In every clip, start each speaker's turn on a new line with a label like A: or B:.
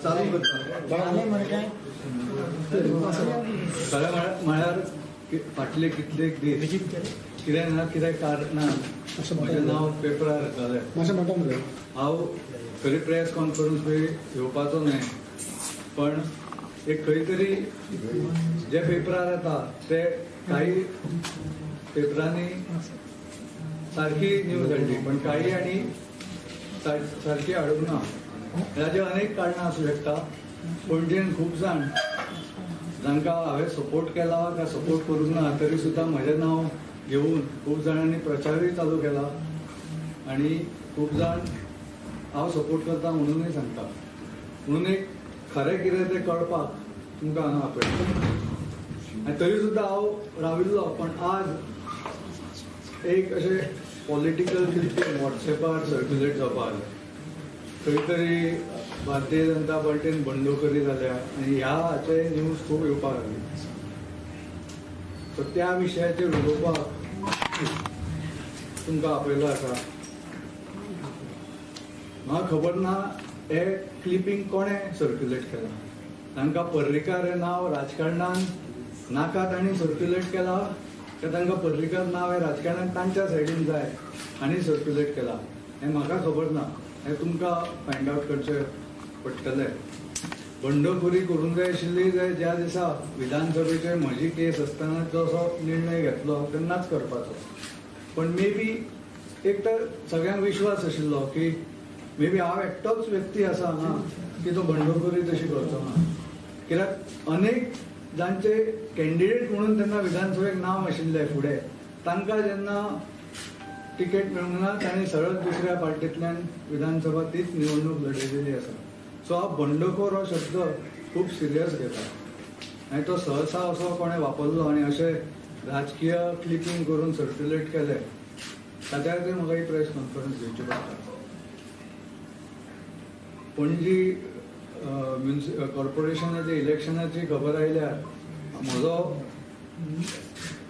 A: चालू करता खरें म्हळ्यार फाटले कितलेक दीस कितें ना कितें कारणान म्हजें नांव पेपरार येतालें. हांव खरी प्रेस कॉन्फरन्स बी घेवपाचो न्हय, पण एक खंय तरी जे पेपरार येता ते काही पेपरांनी सारकी न्यूज हाडली, पण काही आनी सारकी हाडूंक ना. हाजे अनेक कारणां आसूं शकता. पणजेन खूब जाण जांकां हांवें सपोर्ट केला काय सपोर्ट करूंक ना तरी सुद्दां म्हजें नांव घेवन खूब जाणांनी प्रचारूय चालू केला आनी खूब जाण हांव सपोर्ट करता म्हणूनय सांगता. म्हणून एक खरें कितें तें कळपाक तुमकां हांगा आपयता. आनी तरी सुद्दां हांव राविल्लो, पण आज एक अशें पॉलिटिकल क्लिपींग वॉट्सॅपार सर्क्युलेट जावपाक लागलें. खंय तरी भारतीय जनता पार्टीन बंडखोरी जाल्या आनी ह्या हाचे न्यूज खूब येवपाक लागली. सो त्या विशयाचेर उलोवपाक तुमकां आपयलो आसा. म्हाका खबर ना हे क्लिपींग कोणें सर्क्युलेट केलां. तांकां पर्रीकार हें नांव राजकारणान नाका तांणी सर्क्युलेट केलां काय तांकां पर्रीकार नांव हें राजकारणान तांच्या सायडीन जाय आनी सर्क्युलेट केलां हें म्हाका खबर ना. हें तुमकां फायंड आवट करचें पडटलें. बंडखोरी करूंक जाय आशिल्ली जाल्यार ज्या दिसा विधानसभेचेर म्हजी केस आसतना जसो निर्णय घेतलो तेन्नाच करपाचो. पण मे बी एक तर सगळ्यांक विश्वास आशिल्लो की मे बी हांव एकटोच व्यक्ती आसा हांगा की तो बंडखोरी तशी करचो ना. कित्याक अनेक जांचे कॅन्डिडेट म्हणून तेन्ना विधानसभेक नांव आशिल्लें फुडें, तांकां जेन्ना तिकेट मेळूंक ना तांणी सरळ दुसऱ्या पार्टींतल्यान विधानसभा तीच निवडणूक लडयलेली आसा. सो हांव बंडखोर हो शब्द खूब सिरियस घेता आनी तो सहसा असो कोणें वापरलो आनी अशें राजकीय क्लिपींग करून सर्क्युलेट केलें ताच्या खातीर म्हाका ही प्रेस कॉन्फरन्स घेवची पडटा. पणजी कॉर्पोरेशनाच्या इलेक्शनाची खबर आयल्यार म्हजो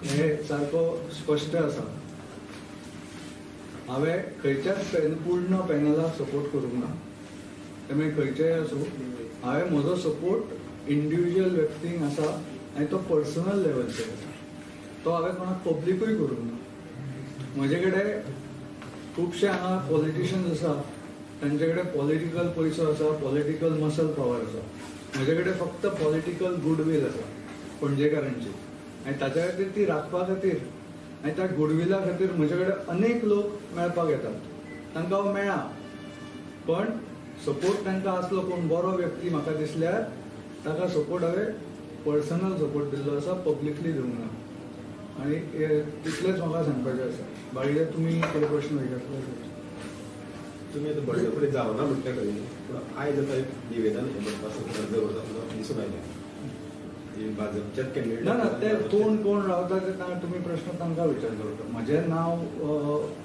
A: हे सारको स्पश्ट आसा. हांवें खंयच्याच पूर्ण पॅनलाक सपोर्ट करूंक ना. ते मागीर खंयचेय आसूं, हांवें म्हजो सपोर्ट इंडिविज्युअल व्यक्तींक आसा आनी तो पर्सनल लेवलचेर आसा. तो हांवें कोणाक पब्लीकूय करूंक ना. म्हजे कडेन खुबशे हांगा पॉलिटिशियन्स आसा, तांचे कडेन पॉलिटिकल पयसो आसा, पॉलिटिकल मसल पावर आसा. म्हजे कडेन फक्त पॉलिटिकल गुडवील आसा पणजेकारांची आनी ताच्या खातीर ती राखपा खातीर आनी त्या गुडविला खातीर म्हजे कडेन अनेक लोक मेळपाक येतात. तांकां हांव मेळ्ळा, पण सपोर्ट तांकां आसलो कोण बरो व्यक्ती म्हाका दिसल्यार ताका सपोर्ट हांवें पर्सनल सपोर्ट दिल्लो आसा, पब्लिकली दिवंक ना. आनी तितलेंच म्हाका सांगपाचें आसा. बाकीचे तुमी कितें प्रश्न विचारतले
B: तुम्ही आता बंडखोरी जावना म्हटल्या खरी, पूण आयज आतां एक निवेदन दिसून आयलें भाजपच्याच कॅन्डिडेट
A: ना ते कोण रावता ते तुमी प्रश्न तांकां विचारचो. म्हजें नांव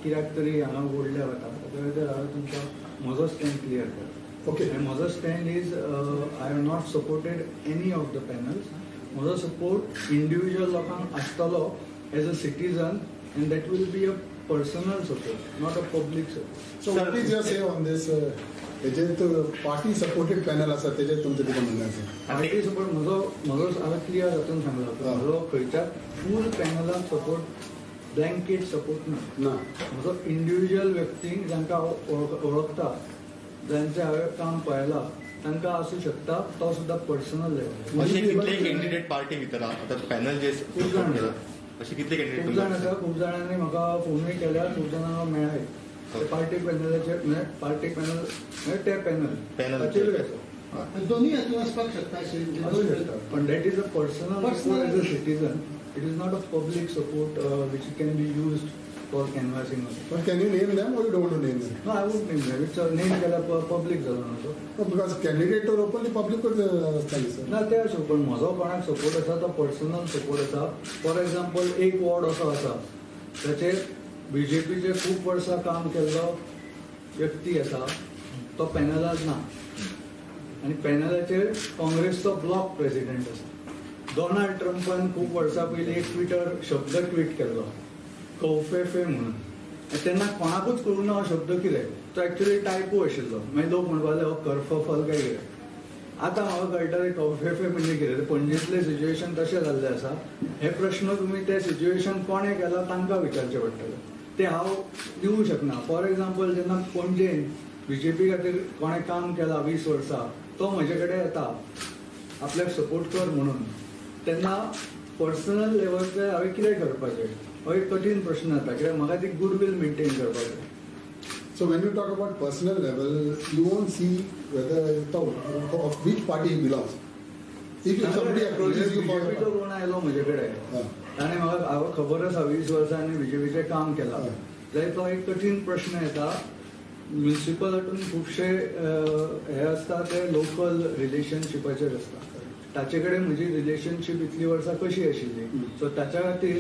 A: कित्याक तरी हांगा ओडलें वता ताच्या खातीर हांवें तुमकां म्हजो स्टँड क्लियर केला.
B: ओके.
A: म्हजो stand is I have not supported any of the panels. म्हजो सपोर्ट इंडिविज्युअल लोकांक आसतलो as a citizen and that will be a personal support, not a public support.
C: So what is your say on this? Party supported panel आसा तेजेर तुमचें कितें म्हणणें आसा?
A: Party support म्हजो हांवें क्लियर हातून सांगलो म्हजो खंयच्याच फूल पॅनलाक सपोर्ट ब्लँकेट सपोर्ट ना. म्हजो इंडिविज्युअल व्यक्तींक जांकां हांव वळखता, जांचें हांवें काम पळयलां तांकां आसूं शकता, तो सुद्दां पर्सनल लेवल.
D: अशे कितले कॅन्डिडेट पार्टी भितर आतां पॅनल जे
A: खूब जाण आसा.
D: अशे कितले कॅन्डिडेट
A: खूब जाण आसा. खूब जाणांनी म्हाका फोनूय केल्या, खूब जाणांक मेळ्ळाय. पार्टी पॅनलाचेर पार्टी पॅनल ते पॅनल ताचेरूय आसा.
E: दोन्ही हातून असपाक शकता
A: असू शकता, पण that is a personal support as a citizen. It is not a public support which can be used for canvassing.
C: But can you name them or you don't want to name them?
A: No, I won't name them. It's a name केल्यार public जालो ना तो.
C: No, because candidate तर openly public असताली sir.
A: ना ते अशें, पण म्हजो कोणाक सपोर्ट आसा तो पर्सनल सपोर्ट आसा. फॉर एग्जाम्पल एक वॉर्ड असो आसा ताचेर बीजेपीचे खूब वर्सां काम केल्लो व्यक्ती आसा, तो पॅनलांत ना. आनी पॅनलाचेर काँग्रेसचो ब्लॉक प्रेसिडेंट आसा. डोनाल्ड ट्रम्पान खूब वर्सां पयलीं एक ट्विटर शब्द ट्वीट केल्लो कौफेफे म्हणून. तेन्ना कोणाकूच कळूंक ना हो शब्द कितें. तो एक्चुअली टायपो आशिल्लो. मागीर लोक म्हणपाक लागले हो कर्फफल काय कितें. आतां म्हाका कळटा कॉफे म्हणजे कितें पणजेंतलें सिच्युएशन तशें जाल्लें आसा हे प्रश्न तुमी ते सिच्युएशन कोणें केला तांकां विचारचे पडटले ते हांव दिवंक शकना. फॉर एग्जाम्पल जेन्ना पणजेन BJP खातीर कोणें काम केलां 20 वर्सां तो म्हजे कडेन येता आपल्याक सपोर्ट कर म्हणून तेन्ना पर्सनल लेवलचेर हांवें कितें करपाचें हो एक कठीण प्रश्न जाता कित्याक म्हाका ती गुडविल मेंटेन करपाक.
C: So when you talk about personal level, you won't see whether of which party he belongs. If somebody approaches you for
A: BJPचो कोण आयलो म्हजे कडेन ताणें म्हाका हांव खबर आसा 20 वर्सांनी BJPचें काम केलां जाल्यार तो एक कठीण प्रश्न येता. म्युनिसिपल हातून खुबशे हे आसता ते लोकल रिलेशनशिपाचेर आसता. ताचे कडेन म्हजी रिलेशनशीप इतली वर्सां कशी आशिल्ली सो ताच्या खातीर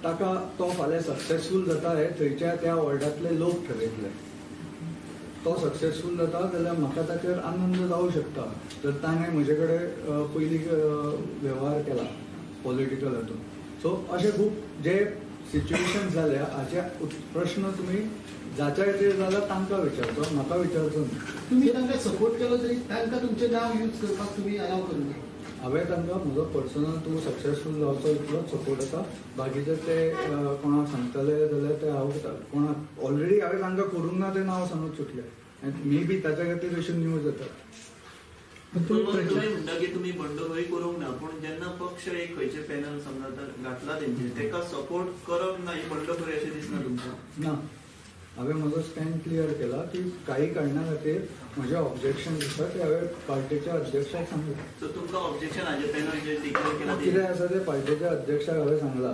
A: ताका तो फाल्यां सक्सेसफूल जाता हे थंयच्या त्या वॉर्डांतले लोक ठरयतले. तो सक्सेसफूल जाता जाल्यार म्हाका ताचेर आनंद जावंक शकता जर ताणें म्हजे कडेन पयलीं वेव्हार केला पॉलिटिकल हातून. सो अशें खूब जे सिच्युएशन जाल्या हाचे प्रश्न तुमी जाच्या खातीर जाल्यार तांकां विचारचो म्हाका विचारचो न्ही.
E: तुम्ही तांकां सपोर्ट केलो तरी तांकां तुमचें नांव यूज करपाक तुमी अलाव करूंक ना.
A: हांवें तांकां म्हजो पर्सनल तूं सक्सेसफूल जावचो इतलोच सपोर्ट आसा. बाकीचे ते कोणाक सांगतले जाल्यार ते हांव कोणाक ऑलरेडी हांवें तांकां करूंक ना तें नांव सांगूंक सुटलें आनी मे बी ताच्या खातीर अश्यो न्यूज जातात.
F: तुम्ही म्हणटा की तुम्ही बंडखोरी करूंक ना पण जेन्ना पक्ष एक खंयचे पॅनल समजा घातला तेंचे तेका सपोर्ट करप ना ही बंडखोरी अशें दिसना तुमकां?
A: ना हांवें म्हजो स्टँड क्लियर केला की काही कारणां खातीर म्हजें ऑब्जेक्शन आसा ते हांवें पार्टीच्या अध्यक्षाक सांगलें.
F: सो तुमकां ऑब्जेक्शन हाजे पॅनल जे डिक्लेअर केला
A: कितें आसा ते पार्टीच्या अध्यक्षाक हांवें सांगलां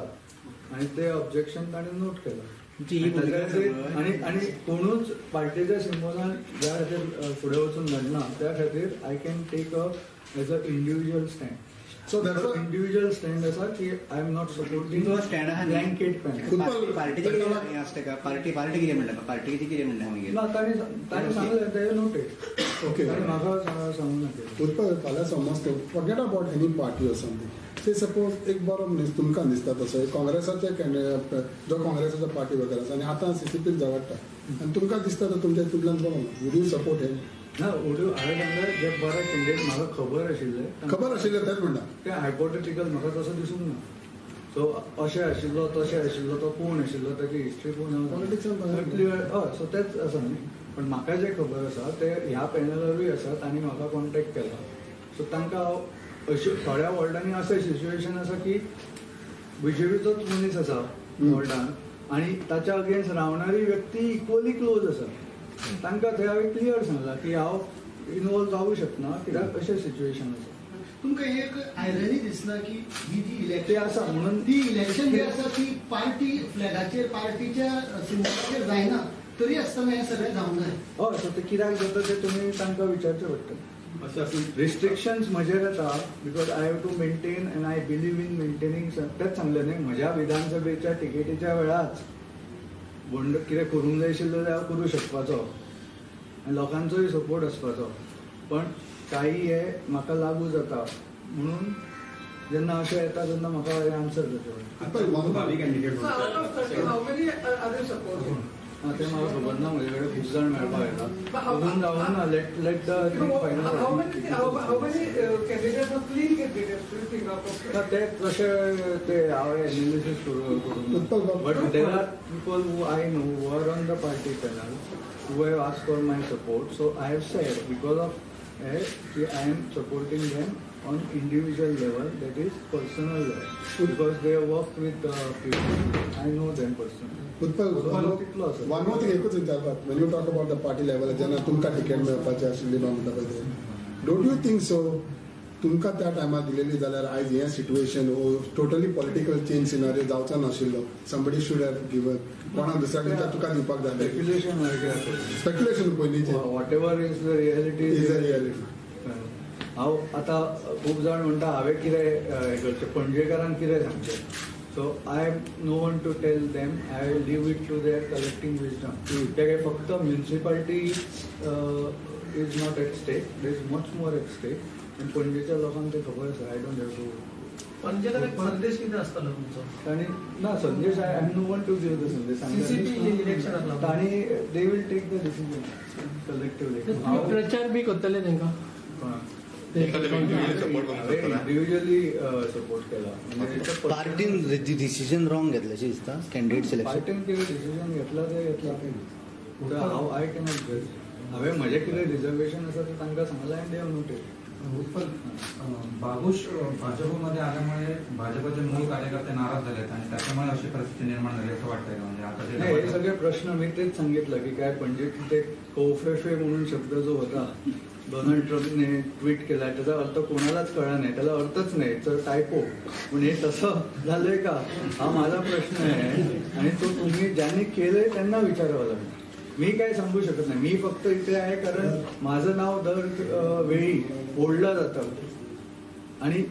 A: आनी ते ऑब्जेक्शन ताणें नोट केलां. आणि कोणूच पार्टीच्या सिम्बॉलान ज्या खातीर फुडें वचून लढना त्या खातीर I can take as a individual stand.
C: So therefore,
A: individual stand आसा की I am not supporting blanket panel.
G: पार्टीचे कितें आसता का पार्टी कितें म्हणटा पार्टी कितें म्हणटा मागीर
A: ना ताणें सांगलें ते नोटीस
C: okay.
A: ताणें म्हाका सांगूंक ना.
C: उत्पल फाल्यां समज forget about any party or something ते सपोज एक बरो मनीस तुमकां दिसता तसो एक काँग्रेसाचे कॅन्डिडेट जो काँग्रेसाच्या पार्टी वगैरे आसा आनी आतां CCPत झगडटा आनी तुमकां दिसता तो तुमच्या हितूंतल्यान बरो वूड यू सपोर्ट हेम?
A: ना हांवें तांकां जे बरे कॅन्डिडेट म्हाका खबर आशिल्ले
C: तेच म्हणटा
A: ते हायपोथेटिकल म्हाका तसो दिसूंक ना. सो अशें आशिल्लो तशें आशिल्लो तो कोण आशिल्लो ताची हिस्ट्री कोण क्लियर हय सो तेच आसा न्ही. पण म्हाका जे खबर आसा ते ह्या पॅनलारूय आसात आनी म्हाका कॉन्टेक्ट केला. सो तांकां हांव अशें थोड्या वॉर्डांनी अशें सिच्युएशन आसा की BJPचोच मनीस आसा वॉर्डान आनी ताच्या अगेन्स्ट रावणारी व्यक्ती इक्वली क्लोज आसा. तांकां थंय हांवें क्लियर सांगलां की हांव इनवॉल्व जावंक शकना कित्याक अशें सिच्युएशन आसा.
E: तुमकां एक आयरनी दिसना की ही जी
A: ते
E: इलेक्शन
A: आसा म्हणून
E: ती इलेक्शन जी आसा ती पार्टी फ्लॅगाचेर पार्टीच्या सिम्बॉलाचेर जायना तरी आसतना हें सगळें जावंक जाय.
A: हय सो ते कित्याक जाता ते तुमी तांकां विचारचें पडटलें.
B: अशें आसून
A: रिस्ट्रिक्शन्स म्हजेर येता because I have to maintain and I believe in maintaining. तेच सांगलें न्ही म्हज्या विधानसभेच्या टिकेटीच्या वेळाच कितें करूंक जाय आशिल्लें जाल्यार हांव करूं शकपाचो आनी लोकांचोय सपोर्ट आसपाचो. पण काही हे म्हाका लागू जाता म्हणून जेन्ना अशें येता तेन्ना म्हाका हे आन्सर जाता.
B: भावी कॅन्डिडेट
A: ते म्हाका खबर ना म्हजे कडेन खूब जाण मेळपाक येता अजून जावं ना. लेट द ते तशें ते हांवें एनालिसीस करून but there are people who I know who are on the party panel who have ask for my support. So I have sed because of हे की I am supporting them on individual level, that is personal level, because they work with people. I know them personally.
C: Utpal one more thing एकूच विचारतात when you talk about the party level जेन्ना तुमकां ticket मेळपाची आशिल्ली म्हणटा पळय ते don't you think so तुमकां त्या टायमार दिलेली जाल्यार आयज हें situation totally political change scenario जावचो नाशिल्लो. समबडी शूड हॅव गिवन कोणाक दुसऱ्या कडच्यान तुका दिवपाक जाय. स्पेक्युलेशन पयलींचें
A: what ever is the reality
C: is a reality.
A: हांव आतां खूब जाण म्हणटा हांवें कितें हें करचें पणजेकारांक कितें सांगचें. So I am no one to tell them. I will leave it to their collecting wisdom. कित्याक फक्त municipality is not at stake. There is much more at stake आनी पणजेच्या लोकांक ते खबर आसा. आय डोंट हॅव टू
E: पणजे कडेन संदेश कितें आसतलो तुमचो?
A: तांणी ना संदेश I am no one to give the संदेश.
E: इलेक्शनाक
A: तांणी they will take the decision collectively.
H: प्रचार बी करतले तांकां
A: कोणाक
D: सपोर्ट करू शकता
A: इंडिव्हिज्युअली सपोर्ट केला म्हणजे
G: पार्टीन डिसिजन रॉंग घेतल्याचे दिसता कॅन्डिडेट सिलेक्शन.
A: पार्टीन कितें डिसिजन घेतला ते घेतला पुढे हांव आय कॅनॉट जज. हांवें म्हजें कितें रिजर्वेशन आसा तें तांकां सांगलां आनी दे हॅव नोटीस.
H: बाबूश भाजपमध्ये आल्यामुळे भाजपचे मूळ कार्यकर्ते नाराज झालेत आणि त्याच्यामुळे अशी परिस्थिती निर्माण झाली असं वाटतंय का? म्हणजे आता
A: नाही, हे
H: जे
A: सगळे प्रश्न मी तेच सांगितलं की काय म्हणजे ते कोफेफे म्हणून शब्द जो होता डोनाल्ड ट्रम्पने ट्विट केला त्याचा अर्थ कोणालाच कळला नाही, त्याला अर्थच नाही, तर टायपो. पण हे तसं झालंय का हा माझा प्रश्न आहे आणि तो तुम्ही ज्यांनी केलंय त्यांना विचारावं लागेल. मी काय सांगू शकत नाही. मी फक्त इथे आहे कारण माझं नाव दर वेळी ओढलं जातं आणि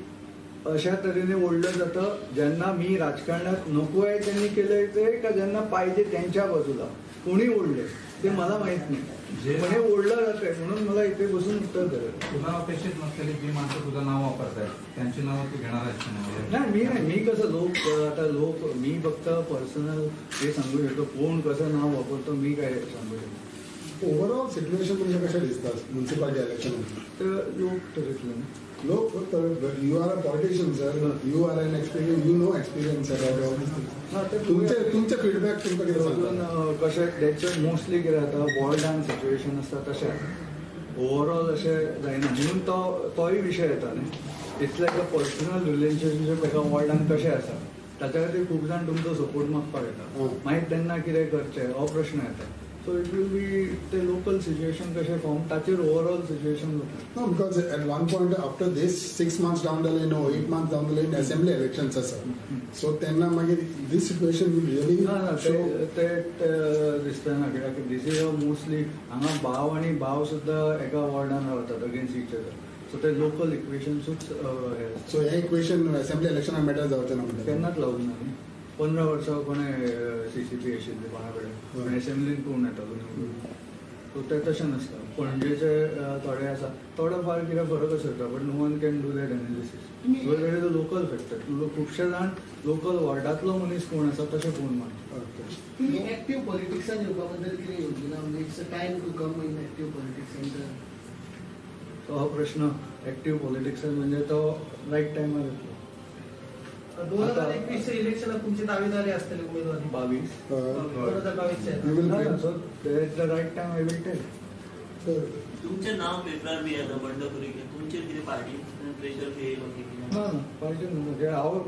A: अशा तऱ्हेने ओढलं जातं ज्यांना मी राजकारणात नको आहे त्यांनी केलंय ते का ज्यांना पाहिजे त्यांच्या बाजूला कोणी ओढले ते मला माहित नाही. पण हे ओढलं जातंय म्हणून मला इथे बसून उत्तर द्यावं.
H: तुला अपेक्षित नसलेली जी माणसं तुझं नाव वापरतायत त्यांची नावं तू घेणार आहेस का
A: नाही मी कसं लोक मी फक्त पर्सनल हे सांगू शकतो कोण कसं नाव वापरतो मी काय सांगू शकतो.
C: ओव्हरऑल सिच्युएशन तुमच्या कशा दिसतात म्युन्सिपालिटी इलेक्शन?
A: तर लोक ठरवलं
C: लोक you are a politician sir, you are an experience, you know experience तुमचे फीडबॅक तुमचं किती सांगता?
A: कशें त्याचं मोस्टली कितें जाता बॉल डान्स सिच्युएशन आसता तशें ओवरऑल अशें जायना म्हणून तोय विशय येता न्ही. It's like a personal relationship एका वॉर्डान कशें आसा ताच्या खातीर खूब जाण तुमचो सपोर्ट मागपाक येता. मागीर तेन्ना कितें करचें हो प्रश्न येता. So it will be the local situation कशें फॉर्म ताचेर overall situation जाता.
C: No, because at one point after this 6 months down the line or 8 months down the line assembly elections आसा. So तेन्ना मागीर this situation will really show.
A: ते दिसतना कित्याक this is mostly हांगा भाव आनी भाव सुद्दां एका वॉर्डान रावतात अगेन्स्ट इच अदर. सो ते लोकल इक्वेशन्सूच
C: सो हे इक्वेशन असेंब्ली इलेक्शनाक मॅटर जावचें ना म्हणटा.
A: केन्नाच लावूंक ना. 15 वर्सां कोणें CCP आशिल्ले कोणा कडेन पण एसेंब्लीन कोण येतालो सो ते तशें नासता. पणजेचे थोडे आसा थोडो फार कितें फरक आसता but no one can do that analysis. वेगवेगळे द लोकल फॅक्टर खुबशे जाण लोकल वॉर्डांतलो मनीस कोण आसा तशें कोण मानता.
E: तुम्ही ऍक्टिव्ह पॉलिटिक्सान येवपा बद्दल कितें योजना म्हणजे it's a time to come in active politics.
A: तो हो प्रश्न ऍक्टिव्ह पॉलिटिक्सान म्हणजे तो रायट टायमार येतलो.
E: 2021 इलेक्शनात तुमची दावेदारी असतली उमेदवारी
A: 22
E: 2022
A: so the right time I will tell.
F: तुमचे नाव पेपरार बी येता बंडखोरी तुमचेर कितें पार्टी प्रेशर बी येयलो की कितें?
A: पार्टी म्हणजे हांव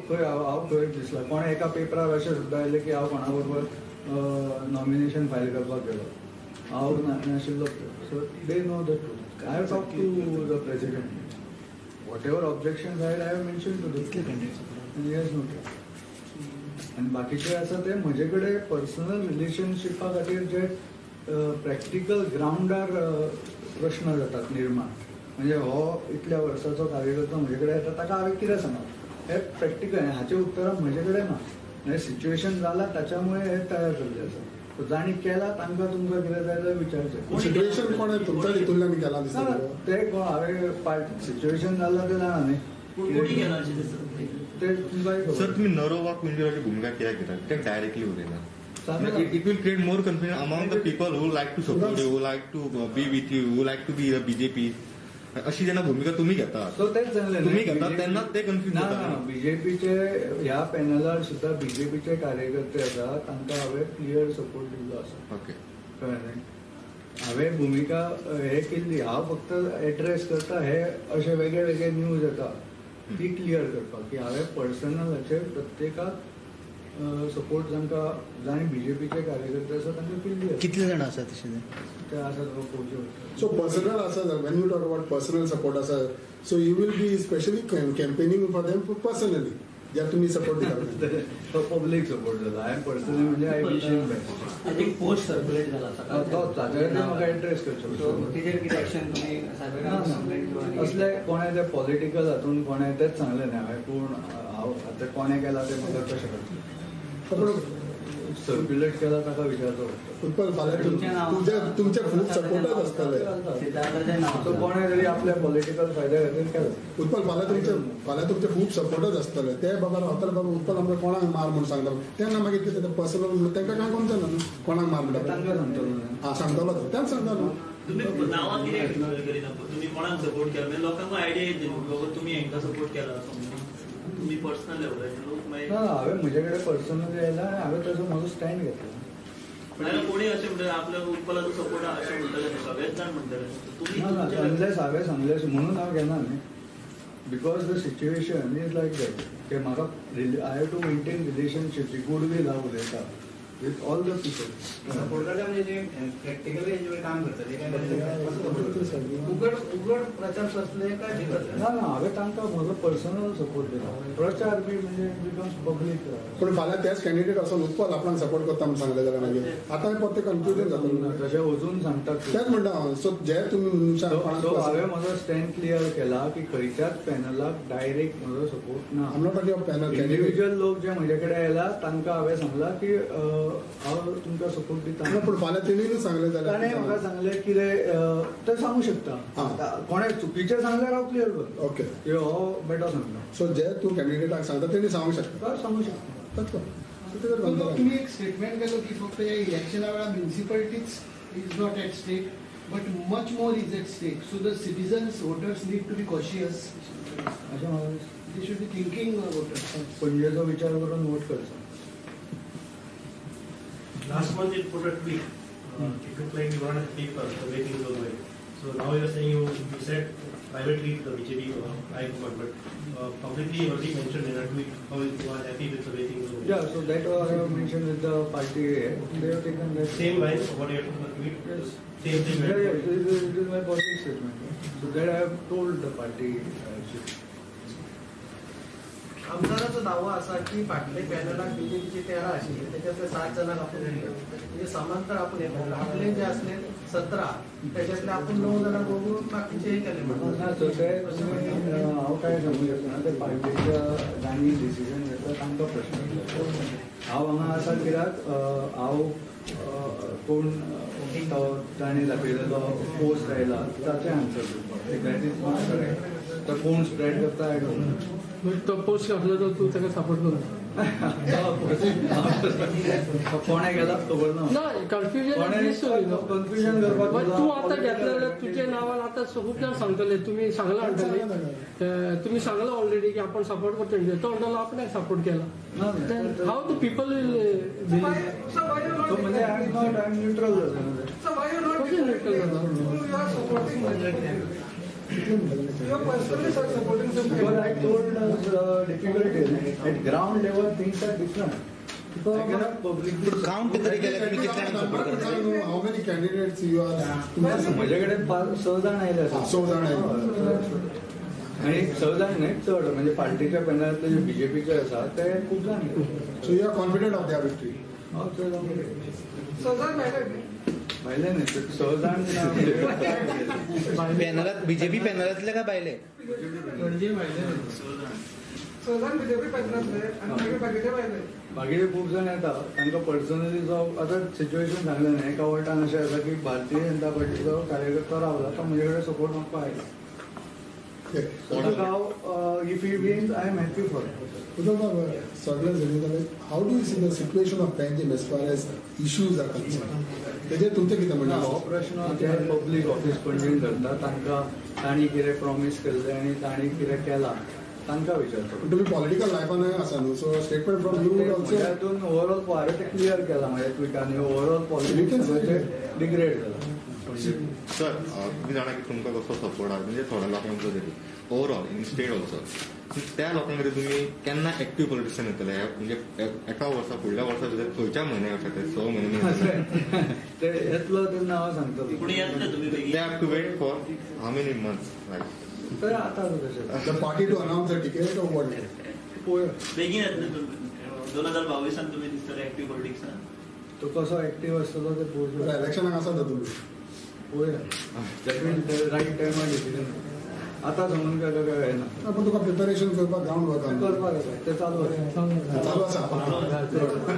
A: खंय दिसला कोण एका पेपरार अशें सुद्दां आयलें की हांव कोणा बरोबर नॉमिनेशन फायल करपाक गेलो हांव नाशिल्लो. So they know the truth. I have talk to the president. Whatever objection I have mention to दिसले कॅन्डिडेट्स येस नोट. आनी बाकीचे आसा ते म्हजे कडेन पर्सनल रिलेशनशिपा खातीर जे प्रॅक्टिकल ग्रावंडार प्रश्न जातात निर्माण म्हणजे हो इतल्या वर्साचो कार्यकर्तो म्हजे कडेन येता ताका हांवें कितें सांगप हे प्रॅक्टिकल हाचे उत्तरां म्हजे कडेन ना. म्हणजे सिच्युएशन जाला त्याच्यामुळे हे तयार केल्लें आसा. जाणी केला तांकां तुमकां कितें जाय जाल्यार विचारचें.
C: सिच्युएशन कोणें तुमच्या हितूंतल्यान केला दिसता?
A: ते हांवें सिच्युएशन जाल्ला ते जाणा न्ही
F: कोणी केला अशें दिसता?
A: ते तुमकां
D: सर तुम्ही नरो वा कुंजीराची भूमिका कित्याक घेतात कित्याक डायरेक्टली उलयना? It will create more confusion among the people who like to support you, who like to be with you, who like to be a BJP. अशी जेन्ना भूमिका तुम्ही घेतात
A: सो तेच सांगलें
D: तुम्ही घेतात तेन्ना ते कन्फ्युज
A: ना
D: जातात.
A: बीजेपीचे ह्या पॅनलार सुद्दां बीजेपीचे कार्यकर्ते आसा तांकां हांवें क्लियर सपोर्ट दिल्लो आसा.
D: ओके
A: कळ्ळें. हांवें भूमिका हे केल्ली हांव फक्त एड्रेस करता हे अशे वेगळे वेगळे न्यूज येता ती क्लियर करपाक की हांवें पर्सनल हाचेर प्रत्येकाक सपोर्ट जांकां जाणी बीजेपीचे कार्यकर्ते आसा तांकां केल्ली.
G: कितले जाण आसा तशें
A: ते आसा पळोवचे.
C: So personal asa, when you talk about personal support asa, so you will be especially campaigning for them personally. ज्या तुम्ही सपोर्ट दिला
A: तो पब्लीक सपोर्ट जाला. हांवें पर्सनली म्हणजे आय विश हिम बॅक.
G: एक पोस्ट सर्क्युलेट जाला
A: तो ताचेर म्हाका इंट्रेस्ट करचो.
G: तेजेर कितें एक्शन तुमी सायबर
A: असले कोणें ते पॉलिटिकल हातून कोणें तेच सांगलें न्ही हांवें पूण हांव आतां कोणें केला ते म्हाका कशें करतलें. सर्क्युलेट केला ताका विचारचो पडटा.
C: उत्पल फाल्यां तुमचे खूब सपोर्टच आसतले.
A: तो कोणें तरी आपल्या पॉलिटिकल फायद्या खातीर केला.
C: उत्पल फाल्यां तुमचे खूब सपोर्टच आसतले. ते बाबा रावतले बाबा उत्पल आमकां कोणाक मार म्हूण सांगता तेन्ना मागीर कितें पर्सनल तांकां कांय कोमचें ना न्हू कोणाक मार म्हणटा
A: तांकां सांगतलो
C: सांगतलो तेंच सांगता न्हू.
F: तुम्ही नावात कितें करिना तुम्ही कोणाक सपोर्ट केला म्हणजे लोकांक आयडिया येते बाबा तुम्ही हांकां सपोर्ट केला असो म्हणून तुम्ही पर्सनल लेवलाचेर लोक मागीर
A: ना हांवें म्हजे कडेन पर्सनली येयला आनी हांवें ताजो म्हजो स्टँड घेतला.
F: नाल्यार कोणी अशें म्हणटा आपल्या उत्पलाचो सपोर्ट अशें म्हणटले सगळेच जाण म्हणटले तुम्ही तुमचे-
A: अनलेस हांवें सांगलें म्हणून हांव घेना न्ही. Because the situation is like that की म्हाका I have to maintain relationship goodwill हांव उलयता विथ ऑल द पीपल.
G: सपोर्टाचे म्हणजे जे प्रॅक्टिकल रेंजवर काम करतात ते काय
E: उघड प्रचार असले काय हे करतात?
A: ना हांवें तांकां म्हजो पर्सनल सपोर्ट दिला. प्रचार बी म्हणजे बिकम्स पब्लीक.
C: पण फाल्यां त्याच कॅन्डिडेट असो उत्पल आपणाक सपोर्ट करता म्हणून सांगले जाल्यार मागीर आतां परते कन्फ्युजन जाता.
A: तशें वचून सांगतात ते.
C: तेच म्हणटा हांव. सो जे तुमी
A: सो हांवें म्हजो स्टँड क्लियर केला की खंयच्याच पॅनलाक डायरेक्ट म्हजो सपोर्ट ना.
C: आम not talking of panel candidate.
A: Individual लोक जे म्हजे कडेन येला तांकां हांवें सांगला की हांव तुमकां सपोर्ट दिता.
C: पूण फाल्यां तेणीय सांगले
A: ताणें
C: जाल्यार
A: म्हाका सांगलें कितें ते सांगू शकता. कोणें चुकीचें सांगल्यार हांव क्लियर करता
C: ओके.
A: की हो बेटो सांगता.
C: सो जे तूं कॅन्डिडेटाक सांगता तेणी सांगूंक शकता.
A: काय सांगू शकता.
C: तत्व.
E: तुम्ही एक स्टेटमेंट केलं की फक्त या इलेक्शना वेळा municipalities is not at stake but much more is at stake. So the citizens voters need to be cautious.
A: अशें म्हाका दिसता.
E: They should be thinking voters.
A: पणजेचो विचार करून वोट करचो.
I: Last month it put a tweet. It looked like we wanted to take the way things were going. So now you're saying you said privately to the BJP high command, but publicly you already mentioned in a tweet how you are happy with the way things are going.
A: Yeah, so that I have mentioned with the party. They have taken that.
I: Same lines what you have put in the tweet.
A: Yes.
I: Same thing.
A: Yeah, yeah. It is my public statement. So that I have told the party.
E: आमदाराचा दावा असा की फाटले पॅनलाक बीजेपीचे 13 आशिल्ले त्याच्यातले 7 जणांक आपण दिले. म्हणजे समांतर आपण हे करले. आपले जे असले 17 त्याच्यातले आपण 9 जणांक बघून बाकीचे हे केले म्हणून.
A: हांव काय सांगू शकना ते पार्टीच्या जाणी डिसिजन घेता तांकां प्रश्न. हांव हांगा आसा कित्याक हांव कोण ताणें दाखयलेलो पोस्ट आयला ताचें आन्सर दिवपाक. That is not correct. तो कोण स्प्रेड करता आय डोंट नो.
J: तो पोस्ट घातलो तर तू ताका सपोर्ट कर
A: कोणे गेला खबर ना.
J: कन्फ्युजन
A: करपाक
J: तू आता घेतलेलं तुझे नावान आता खूप जण सांगतले तुम्ही सांगला म्हणटले तुम्ही सांगला ऑलरेडी की आपण सपोर्ट करतो तो म्हणटलो आपण सपोर्ट केला. हाऊ द पीपल विल
A: म्हणजे I am neutral Because I told the difficulty at ground level things are different.
D: Count तरी केलं की कितल्यांक सपोर्ट करता.
C: How many candidates you are.
A: म्हजे कडेन 6 जाण आयले आसा.
C: 6 जाण आयले.
A: आणि 6 जाण न्हय चड म्हणजे पार्टीच्या पॅनलांतले जे बीजेपीचे आसा ते खूब जाण.
C: So you are confident of their victory. भायले न्हय 6 जाण
D: पॅनलात बीजेपी पॅनलातले का भायले.
A: बाकीचे खूब जाण येता तांकां पर्सनली जो आतां सिच्युएशन सांगलें न्हय एका वॉर्डान अशें आसा की भारतीय जनता पार्टीचो कार्यकर्तो रावला तो म्हजे कडेन सपोर्ट मागपाक आयला. हांव if he wins I am happy for.
C: सगळें जालें how do you see the situation of Panjim as far as issues are concern. तेजेर तुमचें कितें म्हणणें आसा.
A: हो प्रश्न जे पब्लीक ऑफीस पणजेन करता तांकां तांणी कितें प्रॉमीस केल्लें आनी तांणी कितें केलां तांकां विचारता.
C: तुमी पॉलिटिकल लायफान आसा न्हू so statement from you also.
A: हातून ओवरऑल हांवें तें क्लियर केलां म्हाज्या ट्विटांनी ओवरऑल पॉलिटिक्स डिग्रेड जाला.
D: सर तुम्ही जाणा की तुमकां कसो सपोर्ट आहा म्हणजे थोड्या लोकांचो तरी ओवरऑल इन स्टेट ऑल्सो. त्या लोकां कडेन तुमी केन्ना एक्टिव्ह पॉलिटिक्सान येतले म्हणजे एका वर्सा फुडल्या वर्सा भितर खंयच्या म्हयन्याक अशें ते 6 म्हयने
A: ते येतलो तेन्ना हांव सांगतलो.
F: पूण येतले तुमी बेगीन.
D: They have to wait for how many months right.
A: तर आतां तशें
C: the party to announce the ticket of what
A: पळोवया.
F: बेगीन येतले तुमी 2022 तुमी दिसतले एक्टिव्ह पॉलिटिक्सान.
A: तो कसो एक्टिव्ह आसतलो ते पळोवया.
C: इलेक्शनाक आसा तुमी
A: पळोवया. दॅट मीन्स रायट टायमार डिसिजन. आतां सांगून काय जायना.
C: पूण तुका प्रिपरेशन करपाक ग्राउंड वर्क
A: करपाक जाय ते चालू आसा.
C: चालू आसा.